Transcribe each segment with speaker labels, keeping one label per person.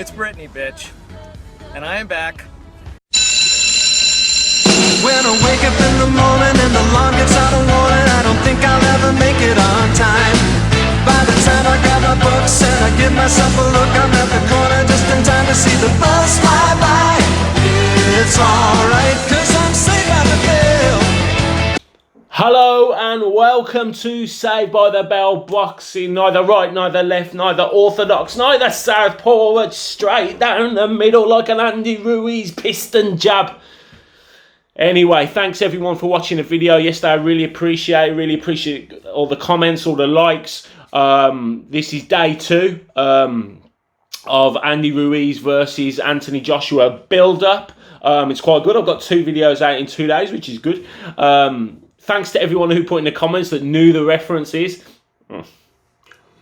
Speaker 1: It's Brittany, bitch. And I am back.
Speaker 2: When I wake up in the morning and the alarm gets out of warning, I don't think I'll ever make it on time. By the time I grab my books and I give myself a look, I'm at the corner just in time to see the bus fly by. It's alright, cause I'm safe by the bell.
Speaker 3: Hello and welcome to Saved by the Bell boxing. Neither right, neither left, neither orthodox, neither southpaw, but straight down the middle like an Andy Ruiz piston jab. Anyway, thanks everyone for watching the video yesterday. I really appreciate all the comments, all the likes. This is day 2 of Andy Ruiz versus Anthony Joshua build-up. It's quite good. I've got 2 videos out in 2 days, which is good. Thanks to everyone who put in the comments that knew the references.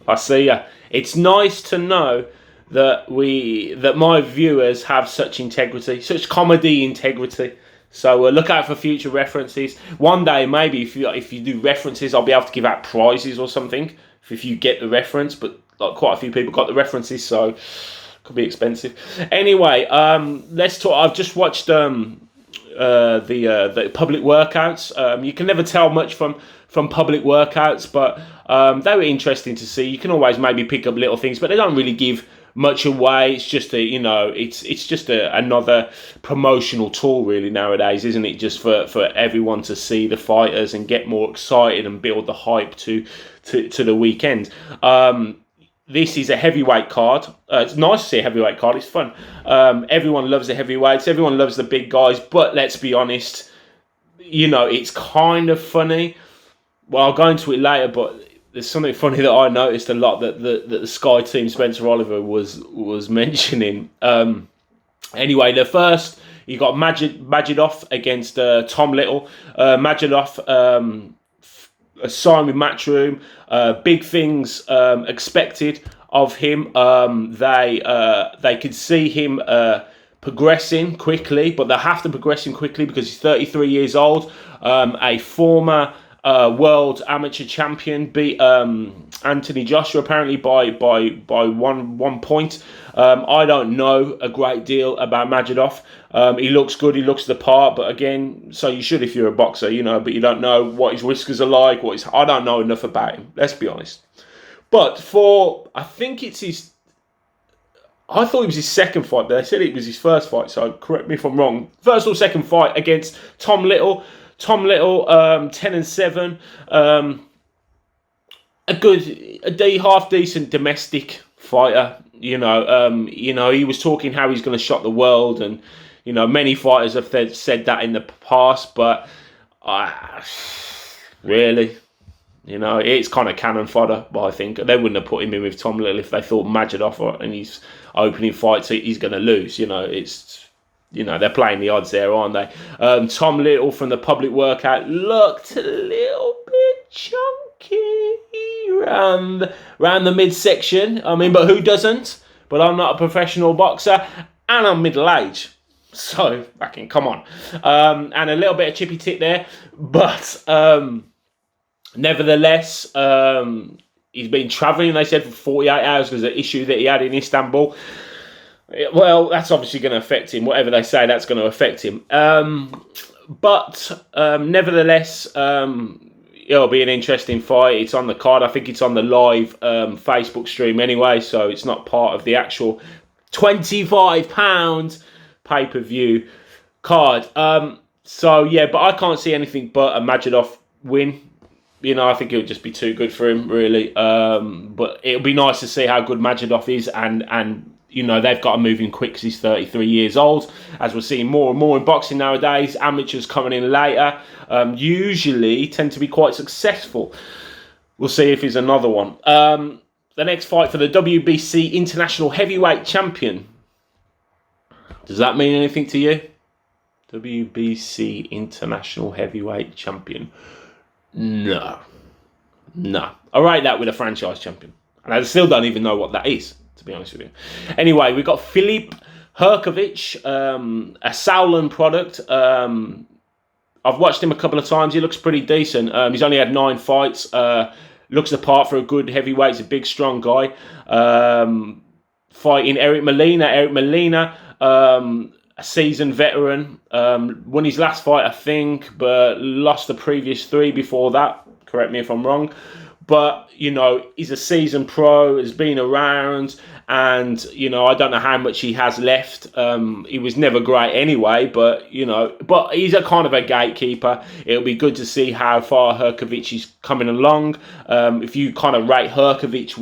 Speaker 3: I see ya. It's nice to know that my viewers have such integrity, such comedy integrity. So look out for future references. One day, maybe if you do references, I'll be able to give out prizes or something if you get the reference. But like quite a few people got the references, so it could be expensive. Anyway, let's talk. I've just watched the public workouts. You can never tell much from public workouts, but they were interesting to see. You can always maybe pick up little things, but they don't really give much away. It's just another promotional tool really nowadays, isn't it? Just for everyone to see the fighters and get more excited and build the hype to the weekend. This is a heavyweight card. It's nice to see a heavyweight card. It's fun. Everyone loves the heavyweights. Everyone loves the big guys. But let's be honest, it's kind of funny. Well, I'll go into it later, but there's something funny that I noticed a lot that the Sky team, Spencer Oliver, was mentioning. Anyway, the first, you got Majidov against Tom Little. Majidov signed with Matchroom. Big things expected of him. They could see him progressing quickly, but they have to progress him quickly because he's 33 years old. A former world amateur champion, beat Anthony Joshua apparently by one point. I don't know a great deal about Majidov. He looks good, he looks the part, but again, so you should if you're a boxer, but you don't know what his whiskers are like, I don't know enough about him, let's be honest. But I thought it was his second fight, but they said it was his first fight, so correct me if I'm wrong. First or second fight against Tom Little. 10-7, a half decent domestic fighter. He was talking how he's going to shock the world, and many fighters have said that in the past, but really, it's kind of cannon fodder. But I think they wouldn't have put him in with Tom Little if they thought Majidov in his opening fights he's going to lose. They're playing the odds there, aren't they? Tom Little from the public workout looked a little bit chunky around the midsection. But who doesn't? But I'm not a professional boxer, and I'm middle-aged. So, come on. And a little bit of chippy tit there. But, nevertheless, he's been travelling, they said, for 48 hours because of the issue that he had in Istanbul. Well, that's obviously going to affect him. Whatever they say, that's going to affect him. But nevertheless, it'll be an interesting fight. It's on the card. I think it's on the live Facebook stream anyway, so it's not part of the actual £25 pay-per-view card. So, yeah, but I can't see anything but a Majidov win. I think it would just be too good for him, really. But it'll be nice to see how good Majidov is, and they've got to move him quick because he's 33 years old. As we're seeing more and more in boxing nowadays, amateurs coming in later usually tend to be quite successful. We'll see if he's another one. The next fight for the WBC International Heavyweight Champion. Does that mean anything to you? WBC International Heavyweight Champion. No. I rate that with a franchise champion. And I still don't even know what that is, to be honest with you. Anyway, we've got Filip Hrgović, a Sauerland product. I've watched him a couple of times. He looks pretty decent. He's only had 9 fights. Looks the part for a good heavyweight. He's a big, strong guy. fighting Eric Molina. Eric Molina, a seasoned veteran, won his last fight, I think, but lost the previous 3 before that. Correct me if I'm wrong. But, you know, he's a seasoned pro, has been around, and, you know, I don't know how much he has left. He was never great anyway, but, you know, but he's a kind of a gatekeeper. It'll be good to see how far Herkovic is coming along. If you kind of rate Herkovic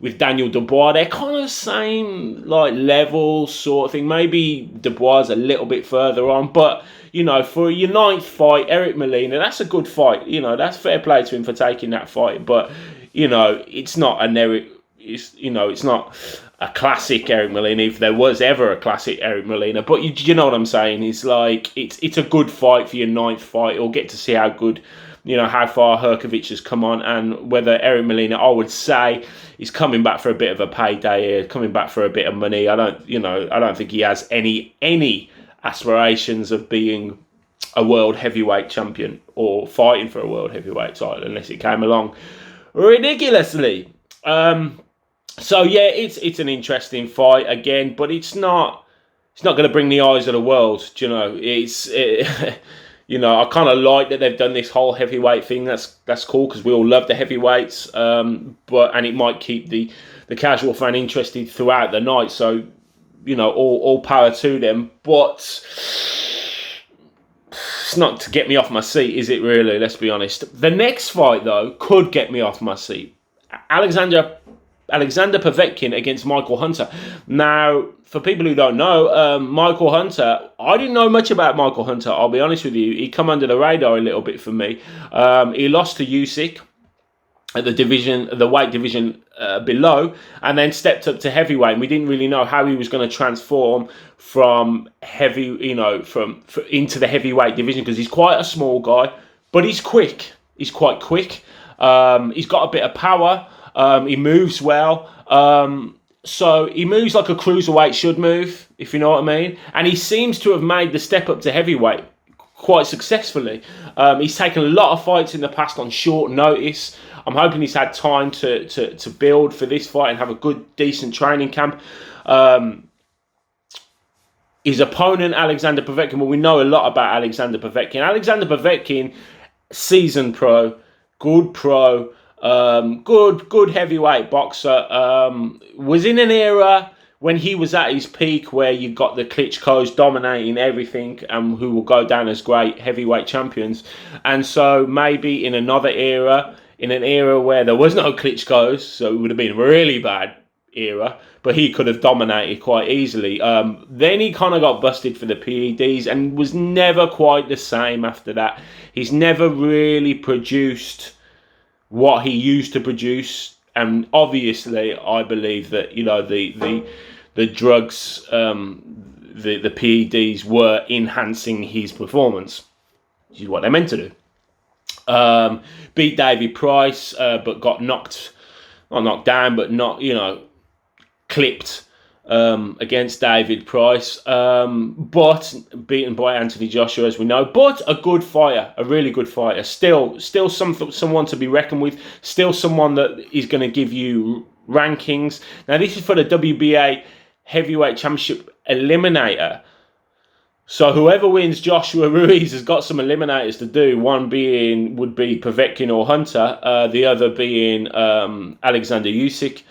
Speaker 3: with Daniel Dubois, they're kind of the same, like, level sort of thing. Maybe Dubois is a little bit further on, but, you know, for your 9th fight, Eric Molina, that's a good fight. You know, that's fair play to him for taking that fight. But, you know, it's not an Eric, it's not a classic Eric Molina, if there was ever a classic Eric Molina. But you know what I'm saying? It's like, it's a good fight for your 9th fight. You'll get to see how good, you know, how far Herkovic has come on, and whether Eric Molina, I would say, is coming back for a bit of a payday here, coming back for a bit of money. I don't think he has any aspirations of being a world heavyweight champion or fighting for a world heavyweight title unless it came along ridiculously. So yeah, it's an interesting fight again, but it's not going to bring the eyes of the world. You know, you know, I kind of like that they've done this whole heavyweight thing. That's cool because we all love the heavyweights. And it might keep the casual fan interested throughout the night. So, you know, all power to them. But it's not to get me off my seat, is it really? Let's be honest. The next fight, though, could get me off my seat. Alexander Povetkin against Michael Hunter. Now, for people who don't know, Michael Hunter, I didn't know much about Michael Hunter, I'll be honest with you. He come under the radar a little bit for me. He lost to Usyk at the weight division below, and then stepped up to heavyweight. And we didn't really know how he was going to transform from heavy, you know, into the heavyweight division, because he's quite a small guy, but he's quick. He's quite quick. He's got a bit of power. He moves well. So he moves like a cruiserweight should move, if you know what I mean. And he seems to have made the step up to heavyweight quite successfully. He's taken a lot of fights in the past on short notice. I'm hoping he's had time to build for this fight and have a good, decent training camp. His opponent, Alexander Povetkin, well, we know a lot about Alexander Povetkin. Alexander Povetkin, seasoned pro, good heavyweight boxer, was in an era when he was at his peak where you got the Klitschko's dominating everything and who will go down as great heavyweight champions. And so maybe in another era, in an era where there was no Klitschko's, so it would have been a really bad era, but he could have dominated quite easily. Then he kind of got busted for the PEDs and was never quite the same after that. He's never really produced what he used to produce, and obviously I believe that, you know, the drugs, the PEDs were enhancing his performance, which is what they're meant to do. Beat David Price, but got not knocked down, but not, you know, clipped against David Price, but beaten by Anthony Joshua, as we know. But a good fighter, a really good fighter. Still someone to be reckoned with. Still someone that is going to give you rankings. Now, this is for the WBA Heavyweight Championship Eliminator. So whoever wins Joshua Ruiz has got some eliminators to do. One would be Povetkin or Hunter. The other being Alexander Usyk.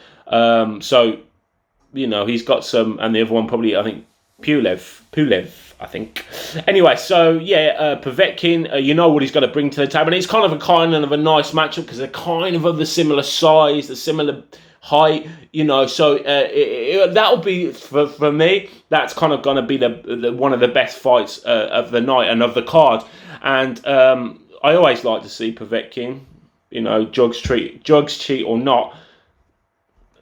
Speaker 3: So, you know, he's got some, and the other one probably, I think, Pulev, I think. Anyway, so yeah, Povetkin, you know what he's got to bring to the table. And it's kind of a nice matchup because they're kind of the similar size, the similar height, you know. So that'll be, for me, that's kind of going to be the one of the best fights of the night and of the card. And I always like to see Povetkin, you know, drugs cheat or not.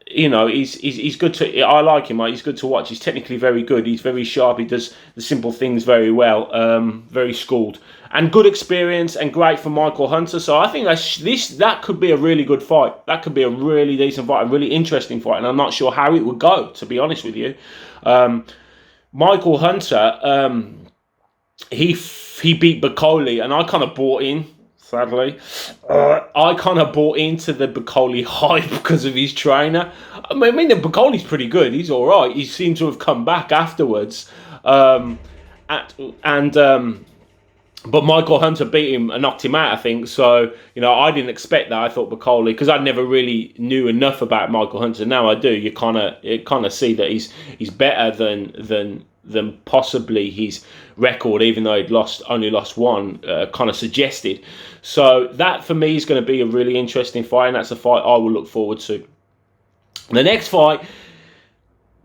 Speaker 3: You know, he's good to. I like him. He's good to watch. He's technically very good. He's very sharp. He does the simple things very well. Very schooled and good experience and great for Michael Hunter. So I think that could be a really good fight. That could be a really decent fight, a really interesting fight. And I'm not sure how it would go, to be honest with you. Michael Hunter, he beat Bacoli, and I kind of bought in. sadly. I kind of bought into the Bacoli hype because of his trainer. I mean, the Bacoli's pretty good. He's all right. He seemed to have come back afterwards. But Michael Hunter beat him and knocked him out, I think. So, I didn't expect that. I thought Bacoli, because I never really knew enough about Michael Hunter. Now I do. You kind of see that he's better than possibly his record, even though he'd only lost one, kind of suggested. So that for me is going to be a really interesting fight, and that's a fight I will look forward to. The next fight,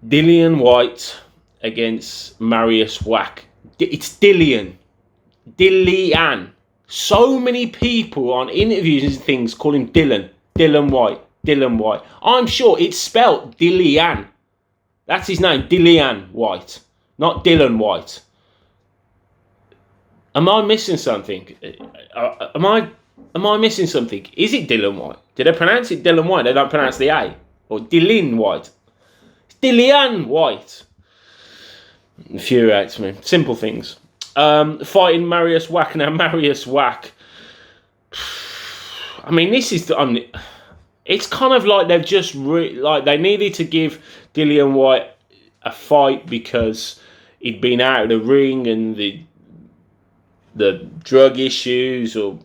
Speaker 3: Dillian Whyte against Mariusz Wach. It's Dillian. So many people on interviews and things call him Dillian Whyte. I'm sure it's spelt Dillian. That's his name, Dillian Whyte, not Dylan White. Am I missing something? Am I missing something? Is it Dylan White? Did I pronounce it Dylan White? They don't pronounce the A. Or Dylan White. It's Dillian Whyte. Infuriates me. Simple things. Fighting Mariusz Wach. Now, Mariusz Wach, I mean, this is it's kind of like they've just they needed to give Dillian Whyte a fight because he'd been out of the ring and the drug issues, or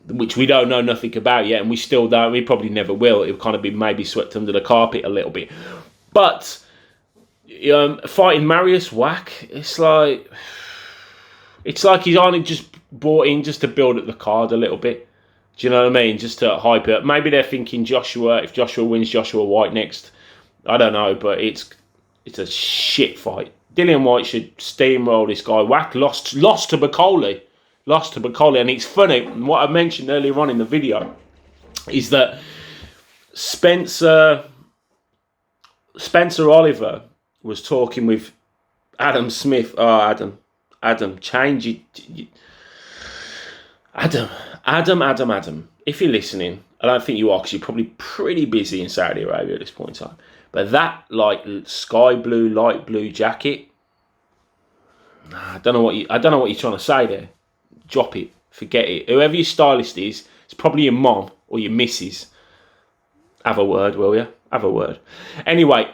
Speaker 3: which we don't know nothing about yet, and we still don't. We probably never will. It'll kind of be maybe swept under the carpet a little bit. But fighting Mariusz Wach, it's like he's only just brought in just to build up the card a little bit. Do you know what I mean? Just to hype it up. Maybe they're thinking if Joshua wins, Joshua Whyte next. I don't know, but it's a shit fight. Dillian Whyte should steamroll this guy. Wach lost to Bacoli. And it's funny, what I mentioned earlier on in the video is that Spencer Oliver was talking with Adam Smith. Oh, Adam, change it. Adam. If you're listening, I don't think you are, because you're probably pretty busy in Saudi Arabia at this point in time. But that sky blue, light blue jacket, I don't know what you're trying to say there. Drop it, forget it. Whoever your stylist is, it's probably your mom or your missus. Have a word, will you? Have a word. Anyway,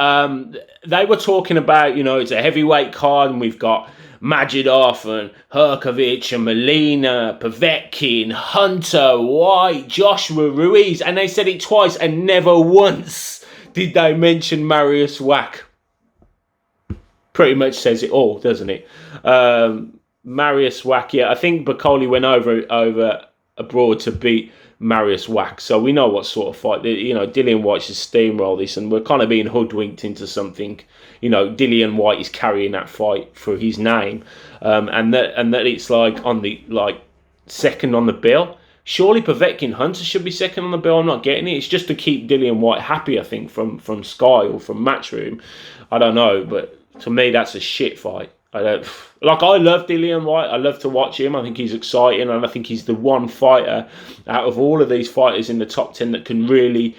Speaker 3: they were talking about, it's a heavyweight card, and we've got Majidov and Herkovic and Molina, Povetkin, Hunter, White, Joshua, Ruiz, and they said it twice, and never once did they mention Mariusz Wach. Pretty much says it all, doesn't it? Mariusz Wach, yeah, I think Bacoli went over abroad to beat Mariusz Wach, so we know what sort of fight. Dillian Whyte should steamroll this, and we're kind of being hoodwinked into something. Dillian Whyte is carrying that fight for his name, and that it's on the second on the bill. Surely Povetkin Hunter should be second on the bill. I'm not getting it. It's just to keep Dillian Whyte happy, I think, from Sky or from Matchroom. I don't know, but to me that's a shit fight. I love Dillian Whyte. I love to watch him. I think he's exciting, and I think he's the one fighter out of all of these fighters in the top 10 that could really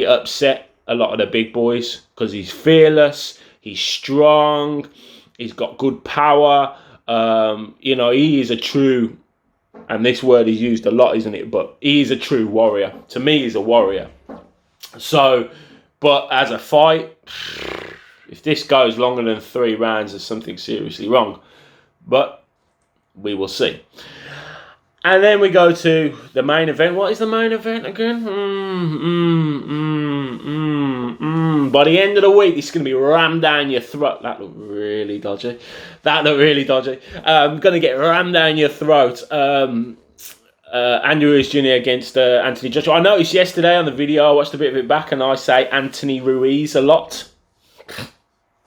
Speaker 3: upset a lot of the big boys, because he's fearless, he's strong, he's got good power. He is a true, and this word is used a lot, isn't it? But he is a true warrior. To me, he's a warrior. So, but as a fight, if this goes longer than 3 rounds, there's something seriously wrong. But we will see. And then we go to the main event. What is the main event again? By the end of the week, this is going to be rammed down your throat. That looked really dodgy. Going to get rammed down your throat. Andy Ruiz Jr. against Anthony Joshua. I noticed yesterday on the video, I watched a bit of it back, and I say Anthony Ruiz a lot.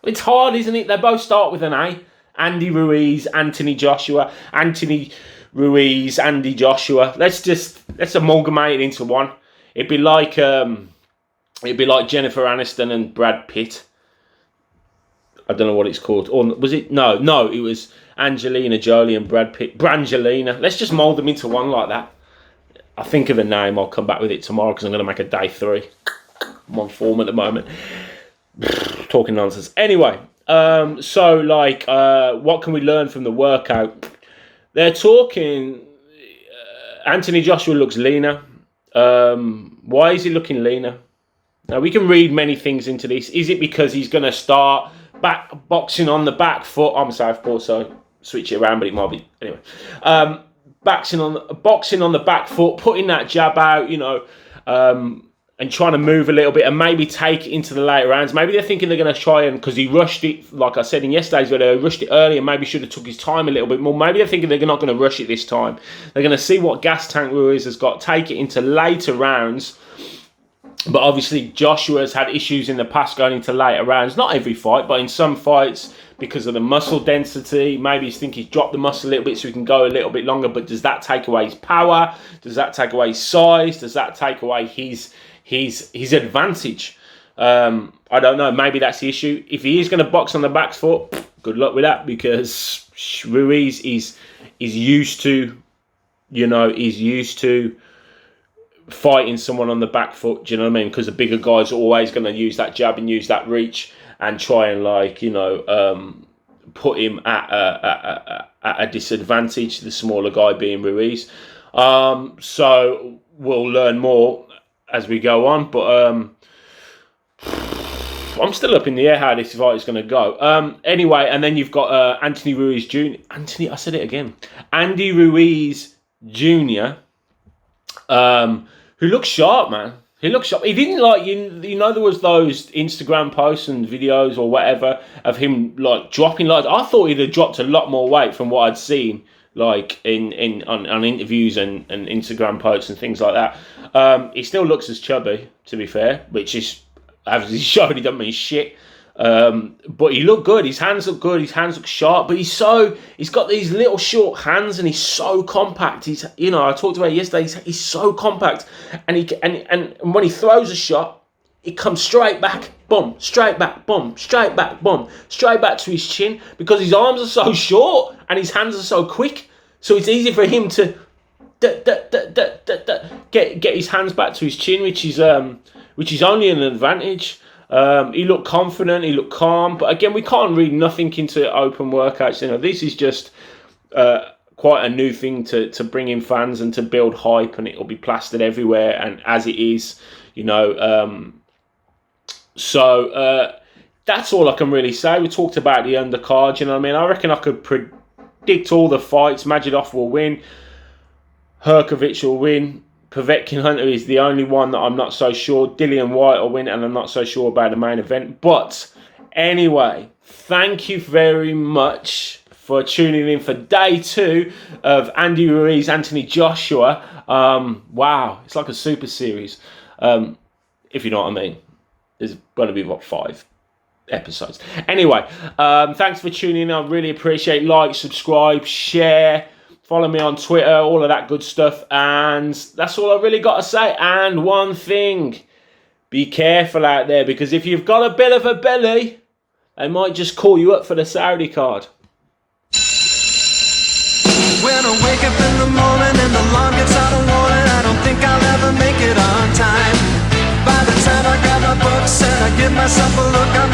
Speaker 3: It's hard, isn't it? They both start with an A. Andy Ruiz, Anthony Joshua, Anthony Ruiz, Andy Joshua. Let's amalgamate it into one. It'd be like Jennifer Aniston and Brad Pitt. I don't know what it's called. Or was it? No, it was Angelina Jolie and Brad Pitt. Brangelina. Let's just mould them into one like that. I'll think of a name. I'll come back with it tomorrow, because I'm going to make a day 3. I'm on form at the moment. Talking nonsense. Anyway, what can we learn from the workout? They're talking, Anthony Joshua looks leaner. Why is he looking leaner? Now, we can read many things into this. Is it because he's going to start boxing on the back foot? I'm southpaw, so switch it around, but it might be... Anyway. Boxing on the back foot, putting that jab out, and trying to move a little bit and maybe take it into the later rounds. Maybe they're thinking they're going to try and... Because he rushed it, like I said in yesterday's video, he rushed it early and maybe should have took his time a little bit more. Maybe they're thinking they're not going to rush it this time. They're going to see what gas tank Ruiz has got, take it into later rounds. But obviously, Joshua has had issues in the past going into later rounds. Not every fight, but in some fights, because of the muscle density, maybe he's thinking he's dropped the muscle a little bit so he can go a little bit longer. But does that take away his power? Does that take away his size? Does that take away his advantage? I don't know. Maybe that's the issue. If he is going to box on the back foot, good luck with that, because Ruiz is used to, fighting someone on the back foot. Do you know what I mean? Because the bigger guys are always going to use that jab and use that reach and try and put him at a disadvantage. The smaller guy being Ruiz. So we'll learn more as we go on, but I'm still up in the air how this fight is going to go. Anyway, and then you've got Anthony Ruiz Jr. Andy Ruiz Jr. Who looks sharp, man. He looks sharp. He didn't there was those Instagram posts and videos or whatever of him dropping I thought he'd have dropped a lot more weight from what I'd seen on interviews and Instagram posts and things like that. He still looks as chubby, to be fair, which is, as he showed, he doesn't mean shit. But he looked good. His hands look good. His hands look sharp. But he's got these little short hands, and he's so compact. I talked about it yesterday. He's so compact, and when he throws a shot, it comes straight back, boom, straight back, boom, straight back, boom, straight back to his chin, because his arms are so short and his hands are so quick. So it's easy for him to get his hands back to his chin, which is only an advantage. He looked confident, he looked calm, but again, we can't read nothing into open workouts. This is just quite a new thing to bring in fans and to build hype, and it'll be plastered everywhere, and as it is, so that's all I can really say. We talked about the undercard, I reckon I could predict all the fights. Majidov will win, Herkovic will win, Povetkin Hunter is the only one that I'm not so sure. Dillian White will win, and I'm not so sure about the main event. But anyway, thank you very much for tuning in for day 2 of Andy Ruiz, Anthony Joshua. Wow, it's like a super series, if you know what I mean. There's going to be, 5 episodes. Anyway, thanks for tuning in. I really appreciate it. Like, subscribe, share. Follow me on Twitter, all of that good stuff. And that's all I really got to say. And one thing, be careful out there, because if you've got a bit of a belly, they might just call you up for the Saudi card.
Speaker 2: When I wake up in the morning and the alarm gets out of warning, I don't think I'll ever make it on time. By the time I grab my books and I give myself a look, I'm